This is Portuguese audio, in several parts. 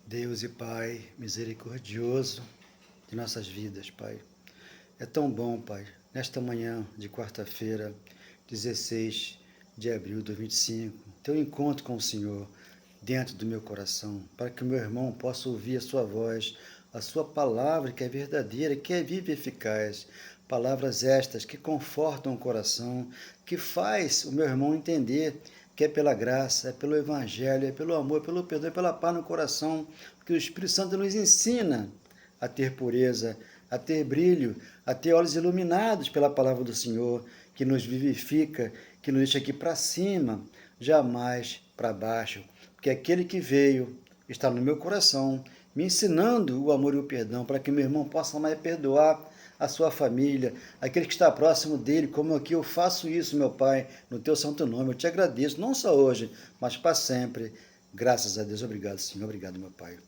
Deus e Pai misericordioso de nossas vidas, Pai. É tão bom, Pai, nesta manhã de quarta-feira, 16 de abril de 2025, ter um encontro com o Senhor dentro do meu coração, para que o meu irmão possa ouvir a sua voz, a sua palavra que é verdadeira, que é viva e eficaz. Palavras estas que confortam o coração, que faz o meu irmão entender que é pela graça, é pelo Evangelho, é pelo amor, pelo perdão, é pela paz no coração, que o Espírito Santo nos ensina a ter pureza, a ter brilho, a ter olhos iluminados pela palavra do Senhor, que nos vivifica, que nos deixa aqui para cima, jamais para baixo, porque aquele que veio está no meu coração, me ensinando o amor e o perdão, para que meu irmão possa mais perdoar a sua família, aquele que está próximo dele, como aqui eu faço isso, meu Pai, no teu santo nome. Eu te agradeço, não só hoje, mas para sempre. Graças a Deus. Obrigado, Senhor. Obrigado, meu Pai.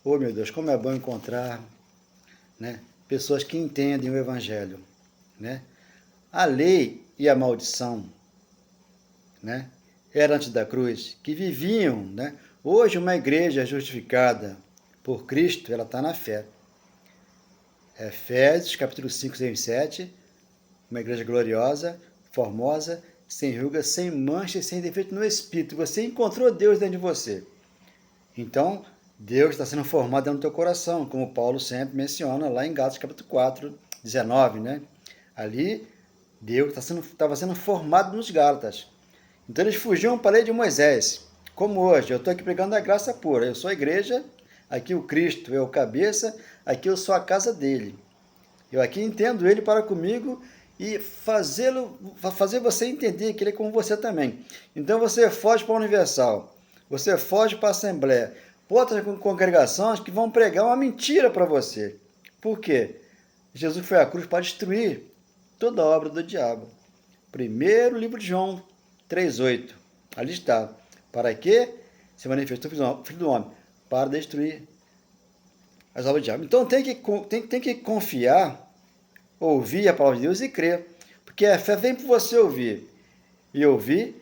Oh, meu Deus, como é bom encontrar, né, pessoas que entendem o Evangelho, né? A lei e a maldição, né, eram antes da cruz, que viviam, né? Hoje uma igreja justificada por Cristo, ela está na fé. Efésios, capítulo 5, 6 e 7, uma igreja gloriosa, formosa, sem ruga, sem mancha e sem defeito no Espírito. Você encontrou Deus dentro de você. Então, Deus está sendo formado dentro do teu coração, como Paulo sempre menciona lá em Gálatas, capítulo 4, 19, né? Ali, Deus estava sendo formado nos Gálatas. Então, eles fugiam para a lei de Moisés. Como hoje, eu estou aqui pregando a graça pura. Eu sou a igreja, aqui o Cristo é o cabeça, aqui eu sou a casa dele. Eu aqui entendo ele para comigo e fazer você entender que ele é como você também. Então você foge para a Universal, você foge para a Assembleia, para outras congregações que vão pregar uma mentira para você. Por quê? Jesus foi à cruz para destruir toda a obra do diabo. Primeiro livro de João 3,8. Ali está. Para que se manifestou o Filho do Homem? Para destruir as obras do diabo. Então tem que confiar, ouvir a palavra de Deus e crer. Porque a fé vem por você ouvir. E ouvir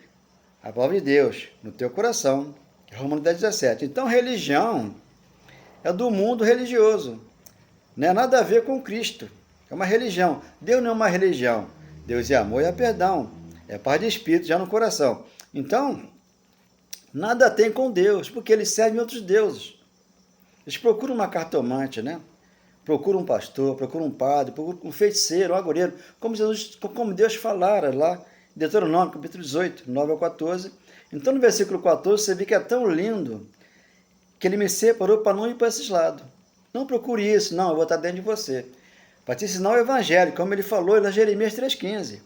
a palavra de Deus no teu coração. Romanos 10,17. Então religião é do mundo religioso. Não é nada a ver com Cristo. É uma religião. Deus não é uma religião. Deus é amor e é perdão. É paz de espírito já no coração. Então, nada tem com Deus, porque eles servem outros deuses. Eles procuram uma cartomante, né? Procuram um pastor, procuram um padre, procuram um feiticeiro, um agoureiro, como Deus falara lá em Deuteronômio, capítulo 18, 9 ao 14. Então, no versículo 14, você vê que é tão lindo que ele me separou para não ir para esses lados. Não procure isso, não, eu vou estar dentro de você. Para te ensinar o evangelho, como ele falou lá em Jeremias 3,15.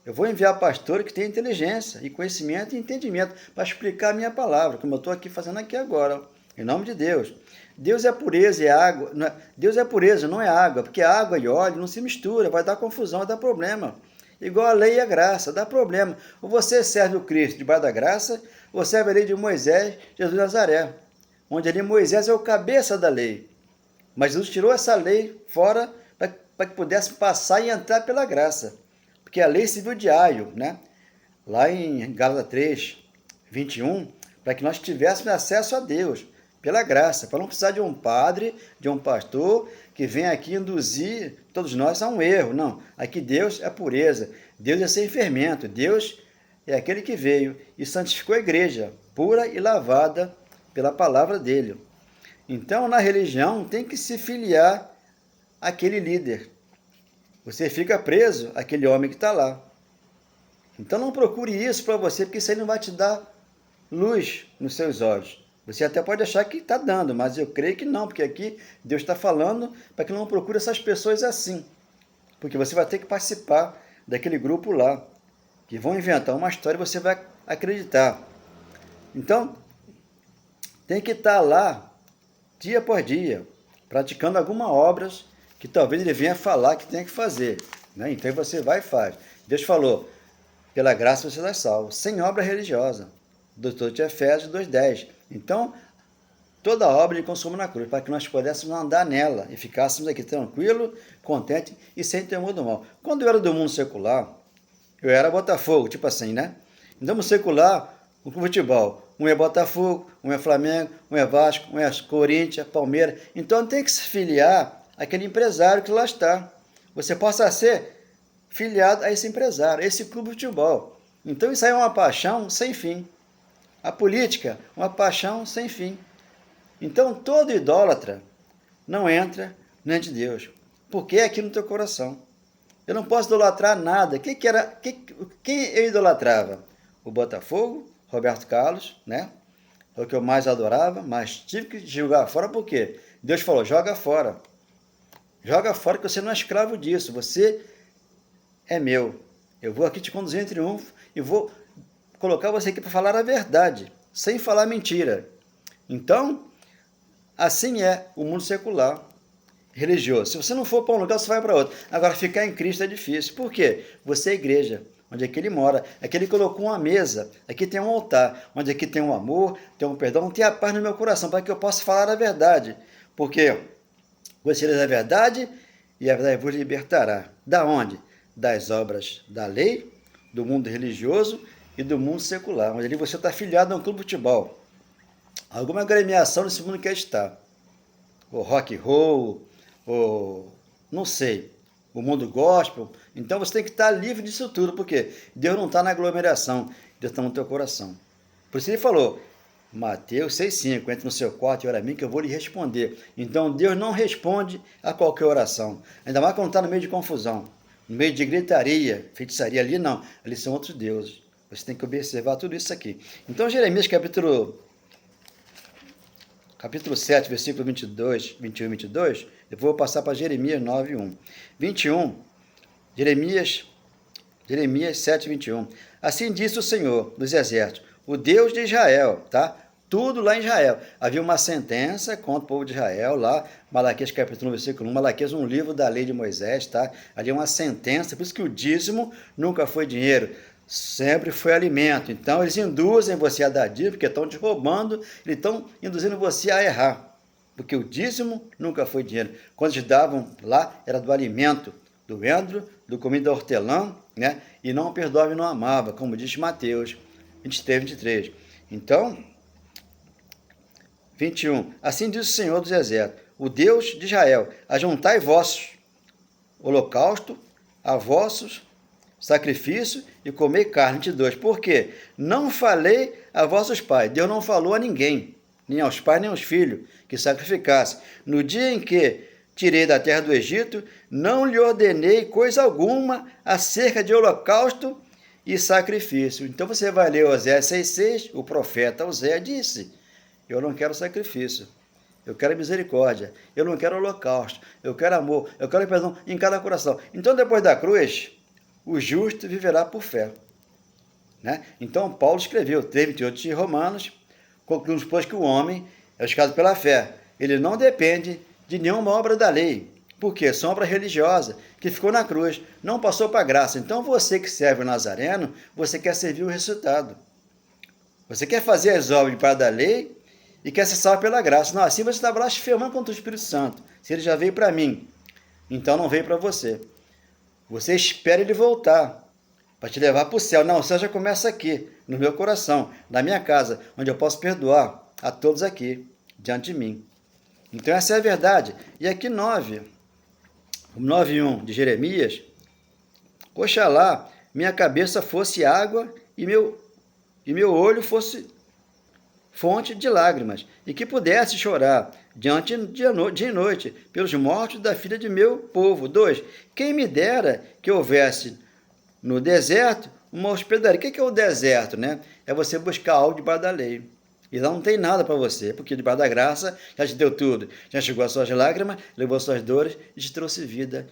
Eu vou enviar pastores que têm inteligência e conhecimento e entendimento para explicar a minha palavra, como eu estou aqui fazendo aqui agora, em nome de Deus. Deus é pureza e água. Deus é pureza, não é água, porque água e óleo não se mistura, vai dar confusão, vai dar problema. Igual a lei e a graça, dá problema. Ou você serve o Cristo debaixo da graça, ou serve a lei de Moisés, Jesus de Nazaré, onde ali Moisés é o cabeça da lei. Mas Jesus tirou essa lei fora para que pudesse passar e entrar pela graça. Porque a lei civil de Aio, né? Lá em Gálatas 3, 21, para que nós tivéssemos acesso a Deus, pela graça, para não precisar de um padre, de um pastor, que venha aqui induzir todos nós a um erro. Não, aqui Deus é pureza, Deus é sem fermento, Deus é aquele que veio e santificou a igreja, pura e lavada pela palavra dele. Então, na religião, tem que se filiar àquele líder. Você fica preso àquele homem que está lá. Então não procure isso para você, porque isso aí não vai te dar luz nos seus olhos. Você até pode achar que está dando, mas eu creio que não, porque aqui Deus está falando para que não procure essas pessoas assim. Porque você vai ter que participar daquele grupo lá, que vão inventar uma história e você vai acreditar. Então, tem que estar lá, dia por dia, praticando alguma obras que talvez ele venha falar que tem que fazer. Né? Então você vai e faz. Deus falou, pela graça você é salvo, sem obra religiosa. Doutor de Efésios 2,10. Então, toda obra ele consome na cruz, para que nós pudéssemos andar nela e ficássemos aqui tranquilo, contente e sem temor do mal. Quando eu era do mundo secular, eu era Botafogo, tipo assim, né? Então, no secular, o futebol, um é Botafogo, um é Flamengo, um é Vasco, um é Corinthians, Palmeiras. Então tem que se filiar àquele empresário que lá está. Você possa ser filiado a esse empresário, a esse clube de futebol. Então isso aí é uma paixão sem fim. A política, uma paixão sem fim. Então todo idólatra não entra diante de Deus, porque é aqui no teu coração. Eu não posso idolatrar nada. Quem eu idolatrava? O Botafogo, Roberto Carlos, né? É o que eu mais adorava, mas tive que jogar fora, por quê? Deus falou, joga fora. Joga fora que você não é escravo disso, você é meu. Eu vou aqui te conduzir em triunfo e vou colocar você aqui para falar a verdade, sem falar mentira. Então, assim é o mundo secular, religioso. Se você não for para um lugar, você vai para outro. Agora, ficar em Cristo é difícil. Por quê? Você é igreja, onde é que ele mora. Aqui ele colocou uma mesa, aqui tem um altar, onde aqui tem um amor, tem um perdão, tem a paz no meu coração, para que eu possa falar a verdade. Porque você é da verdade e a verdade vos libertará. Da onde? Das obras da lei, do mundo religioso e do mundo secular, onde ali você está afiliado a um clube de futebol. Alguma agremiação nesse mundo quer estar. O rock and roll, não sei, o mundo gospel. Então você tem que estar livre disso tudo, porque Deus não está na aglomeração, Deus está no teu coração. Por isso ele falou, Mateus 6,5, entre no seu quarto e ora a mim que eu vou lhe responder. Então Deus não responde a qualquer oração, ainda mais quando está no meio de confusão, no meio de gritaria, feitiçaria, ali não, ali são outros deuses. Você tem que observar tudo isso aqui. Então Jeremias capítulo 7, versículo 22, 21 e 22, depois vou passar para Jeremias 9, 1. 21, Jeremias 7, 21. Assim disse o Senhor dos Exércitos, o Deus de Israel, tá? Tudo lá em Israel. Havia uma sentença contra o povo de Israel, lá, Malaquias capítulo 1, versículo 1, Malaquias um livro da lei de Moisés, tá? Ali é uma sentença, por isso que o dízimo nunca foi dinheiro, sempre foi alimento. Então eles induzem você a dar dízimo, porque estão te roubando, eles estão induzindo você a errar, porque o dízimo nunca foi dinheiro. Quando eles davam lá, era do alimento, do endro, do comida hortelã, né? E não perdoava e não amava, como diz Mateus 23, 23. Então, 21. Assim diz o Senhor dos Exércitos, o Deus de Israel, ajuntai vossos holocausto a vossos sacrifício e comer carne. 22. Por quê? Não falei a vossos pais. Deus não falou a ninguém, nem aos pais, nem aos filhos, que sacrificassem. No dia em que tirei da terra do Egito, não lhe ordenei coisa alguma acerca de holocausto e sacrifício. Então você vai ler Oséias 6,6, o profeta Oséias disse, eu não quero sacrifício, eu quero misericórdia, eu não quero holocausto, eu quero amor, eu quero perdão em cada coração. Então depois da cruz, o justo viverá por fé. Né? Então Paulo escreveu, 3:28 de Romanos, concluímos, pois, que o homem é justificado pela fé. Ele não depende de nenhuma obra da lei. Por quê? São obra religiosa, que ficou na cruz, não passou para a graça. Então você que serve o Nazareno, você quer servir o ressuscitado. Você quer fazer as obras para da lei e quer ser salvo pela graça. Não, assim você está blasfemando contra o Espírito Santo. Se ele já veio para mim, então não veio para você. Você espera ele voltar para te levar para o céu. Não, o céu já começa aqui, no meu coração, na minha casa, onde eu posso perdoar a todos aqui, diante de mim. Então essa é a verdade. E aqui 9:1 de Jeremias, oxalá minha cabeça fosse água e meu olho fosse fonte de lágrimas, e que pudesse chorar diante dia e noite pelos mortos da filha de meu povo. 2. Quem me dera que houvesse no deserto uma hospedaria. O que é o deserto? Né? É você buscar algo debaixo da lei. E lá não tem nada para você, porque debaixo da graça já te deu tudo. Já enxugou as suas lágrimas, levou as suas dores e te trouxe vida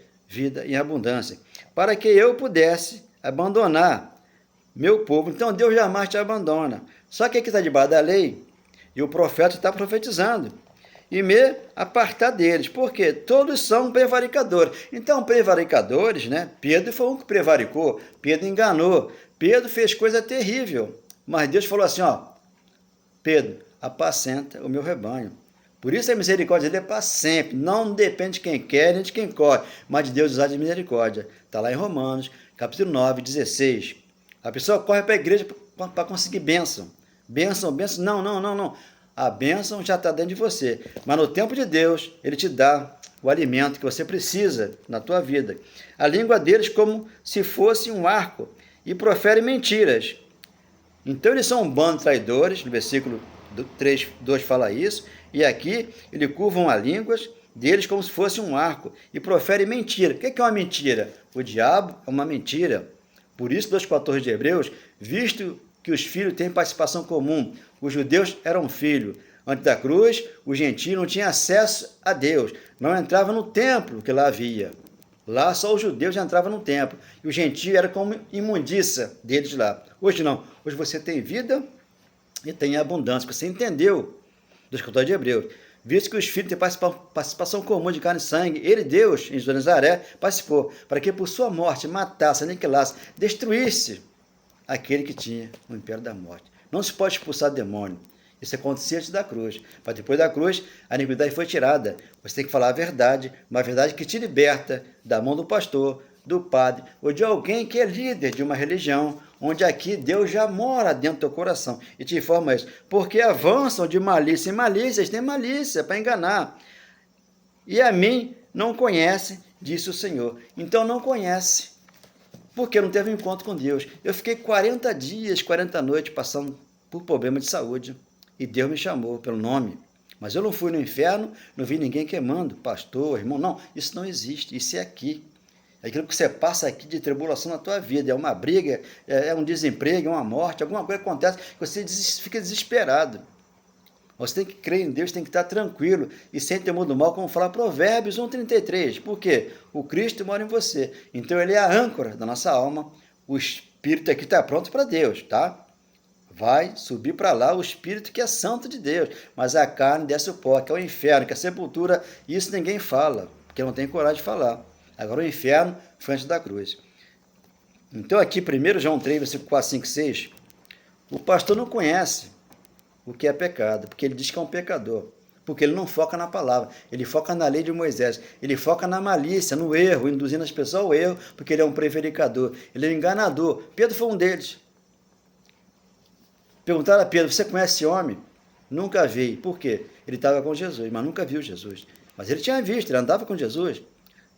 em abundância. Para que eu pudesse abandonar meu povo. Então Deus jamais te abandona. Só que aqui está debaixo da lei e o profeta está profetizando. E me apartar deles, porque todos são prevaricadores. Então, prevaricadores, né? Pedro foi um que prevaricou, Pedro enganou, Pedro fez coisa terrível. Mas Deus falou assim, ó, Pedro, apacenta o meu rebanho. Por isso a misericórdia dele é para sempre. Não depende de quem quer, nem de quem corre, mas de Deus usar de misericórdia. Está lá em Romanos, capítulo 9, 16. A pessoa corre para a igreja para conseguir bênção. Bênção, bênção. Não, não, não, não. A bênção já está dentro de você. Mas no tempo de Deus, Ele te dá o alimento que você precisa na tua vida. A língua deles como se fosse um arco e profere mentiras. Então eles são um bando de traidores, no versículo 3, 2 fala isso, e aqui ele curvam a língua deles como se fosse um arco e profere mentira. O que é uma mentira? O diabo é uma mentira. Por isso, 2,14 de Hebreus, visto que os filhos têm participação comum, os judeus eram filhos. Antes da cruz, os gentios não tinham acesso a Deus, não entravam no templo que lá havia. Lá só os judeus entravam no templo, e os gentios eram como imundícia deles lá. Hoje não, hoje você tem vida e tem abundância, você entendeu, 2,14 de Hebreus. Visto que os filhos têm participação comum de carne e sangue, ele, Deus, em Nazaré, participou, para que por sua morte matasse, aniquilasse, destruísse aquele que tinha o império da morte. Não se pode expulsar demônio. Isso acontecia antes da cruz. Mas depois da cruz, a iniquidade foi tirada. Você tem que falar a verdade, uma verdade que te liberta da mão do pastor, do padre, ou de alguém que é líder de uma religião, onde aqui Deus já mora dentro do teu coração. E te informa isso. Porque avançam de malícia em malícia, eles têm malícia para enganar. E a mim não conhece, disse o Senhor. Então não conhece, porque não teve um encontro com Deus. Eu fiquei 40 dias, 40 noites passando por problema de saúde. E Deus me chamou pelo nome. Mas eu não fui no inferno, não vi ninguém queimando, pastor, irmão. Não, isso não existe, isso é aqui. É aquilo que você passa aqui de tribulação na tua vida. É uma briga, é um desemprego, é uma morte, alguma coisa acontece que você fica desesperado. Você tem que crer em Deus, tem que estar tranquilo e sem temor do mal, como fala Provérbios 1,33. Por quê? O Cristo mora em você. Então ele é a âncora da nossa alma. O Espírito aqui está pronto para Deus, tá? Vai subir para lá o Espírito que é santo de Deus, mas a carne desce o pó, que é o inferno, que é a sepultura, isso ninguém fala, porque não tem coragem de falar. Agora o inferno foi antes da cruz. Então aqui, 1 João 3, versículo 4, 5, 6, o pastor não conhece o que é pecado, porque ele diz que é um pecador, porque ele não foca na palavra, ele foca na lei de Moisés, ele foca na malícia, no erro, induzindo as pessoas ao erro, porque ele é um prevaricador, ele é um enganador. Pedro foi um deles. Perguntaram a Pedro, você conhece esse homem? Nunca vi. Por quê? Ele estava com Jesus, mas nunca viu Jesus. Mas ele tinha visto, ele andava com Jesus.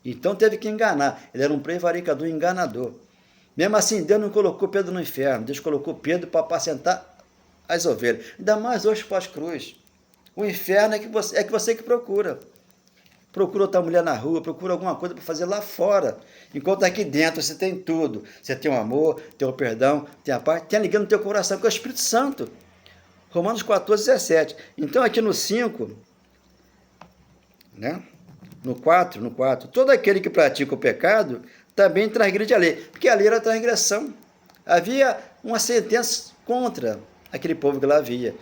Então teve que enganar. Ele era um prevaricador, enganador. Mesmo assim, Deus não colocou Pedro no inferno. Deus colocou Pedro para apacentar as ovelhas. Ainda mais hoje pós-cruz. O inferno é que você que procura. Procura outra mulher na rua, procura alguma coisa para fazer lá fora. Enquanto aqui dentro você tem tudo. Você tem o amor, tem o perdão, tem a paz, tem a ligação no teu coração, que é o Espírito Santo. Romanos 14, 17. Então aqui no 5, né? No 4, todo aquele que pratica o pecado também transgride a lei, porque a lei era a transgressão. Havia uma sentença contra aquele povo que lá havia.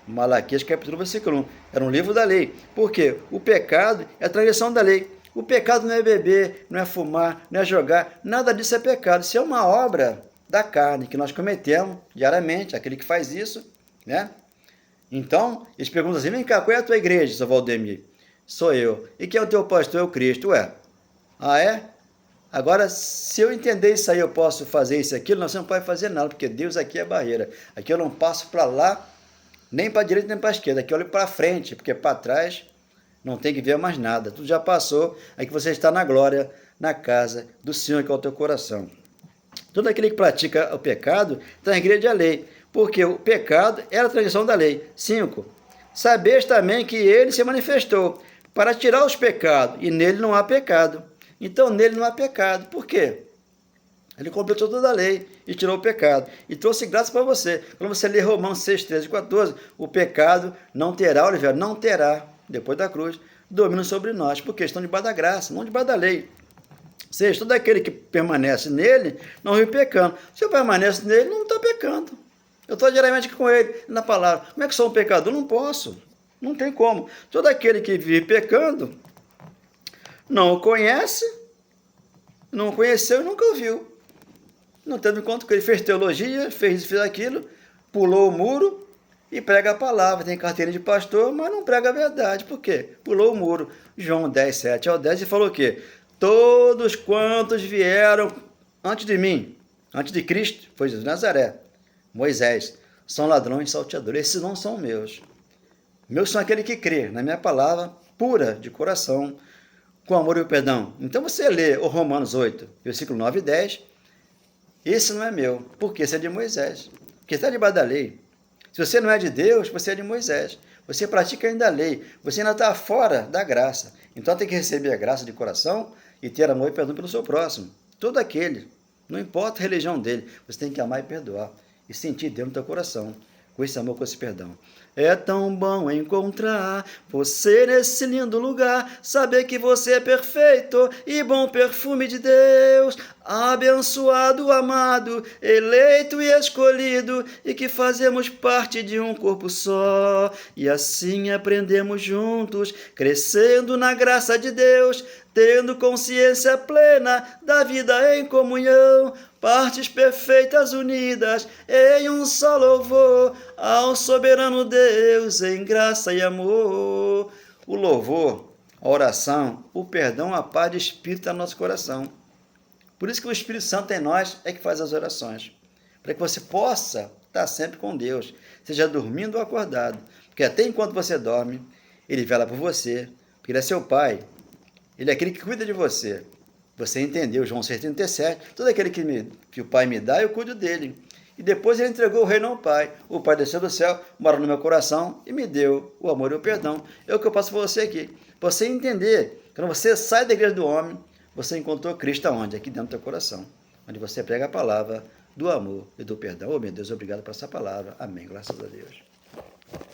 Malaquias capítulo versículo 1. Era um livro da lei. Por quê? O pecado é a transgressão da lei. O pecado não é beber, não é fumar, não é jogar. Nada disso é pecado. Isso é uma obra da carne que nós cometemos diariamente. Aquele que faz isso, né? Então, eles perguntam assim, vem cá, qual é a tua igreja, seu Valdemir? Sou eu. E quem é o teu pastor? É o Cristo. Ué, ah é? Agora, se eu entender isso aí, eu posso fazer isso e aquilo? Não, você não pode fazer nada, porque Deus aqui é barreira. Aqui eu não passo para lá, nem para a direita, nem para a esquerda. Aqui eu olho para frente, porque para trás não tem que ver mais nada. Tudo já passou, aí que você está na glória, na casa do Senhor, que é o teu coração. Todo aquele que pratica o pecado transgride a lei, porque o pecado era a transgressão da lei. 5. Sabeis também que ele se manifestou para tirar os pecados, e nele não há pecado. Então, nele não há pecado. Por quê? Ele completou toda a lei e tirou o pecado. E trouxe graça para você. Quando você lê Romanos 6, 13 e 14, o pecado não terá, Oliveira, não terá, depois da cruz, domínio sobre nós, porque estão debaixo da graça, não debaixo da lei. Ou seja, todo aquele que permanece nele não vive pecando. Se eu permaneço nele, não está pecando. Eu estou diariamente com ele, na palavra. Como é que sou um pecador? Não posso. Não tem como. Todo aquele que vive pecando não o conhece, não o conheceu e nunca o viu. Não teve conta que ele fez teologia, fez aquilo, pulou o muro e prega a palavra. Tem carteirinha de pastor, mas não prega a verdade. Por quê? Pulou o muro. João 10, 7 ao 10, e falou o quê? Todos quantos vieram antes de mim, antes de Cristo, foi Jesus de Nazaré, Moisés, são ladrões e salteadores. Esses não são meus. Meus são aquele que crê na minha palavra, pura de coração, com amor e o perdão. Então você lê o Romanos 8, versículo 9 e 10. Esse não é meu, porque esse é de Moisés. Porque está debaixo da lei. Se você não é de Deus, você é de Moisés. Você pratica ainda a lei. Você ainda está fora da graça. Então tem que receber a graça de coração e ter amor e perdão pelo seu próximo. Todo aquele. Não importa a religião dele. Você tem que amar e perdoar. E sentir dentro do teu coração. Com esse amor, com esse perdão. É tão bom encontrar você nesse lindo lugar, saber que você é perfeito e bom perfume de Deus, abençoado, amado, eleito e escolhido, e que fazemos parte de um corpo só, e assim aprendemos juntos, crescendo na graça de Deus, tendo consciência plena da vida em comunhão, partes perfeitas unidas em um só louvor ao soberano Deus em graça e amor. O louvor, a oração, o perdão, a paz de espírito no nosso coração. Por isso que o Espírito Santo em nós é que faz as orações, para que você possa estar sempre com Deus, seja dormindo ou acordado, porque até enquanto você dorme, Ele vela por você, porque Ele é seu Pai, Ele é aquele que cuida de você. Você entendeu, João 6,37, todo aquele que o Pai me dá, eu cuido dele. E depois Ele entregou o reino ao Pai. O Pai desceu do céu, mora no meu coração e me deu o amor e o perdão. É o que eu passo para você aqui. Para você entender, quando você sai da igreja do homem, você encontrou Cristo aonde? Aqui dentro do teu coração. Onde você prega a palavra do amor e do perdão. Oh, meu Deus, obrigado por essa palavra. Amém. Graças a Deus.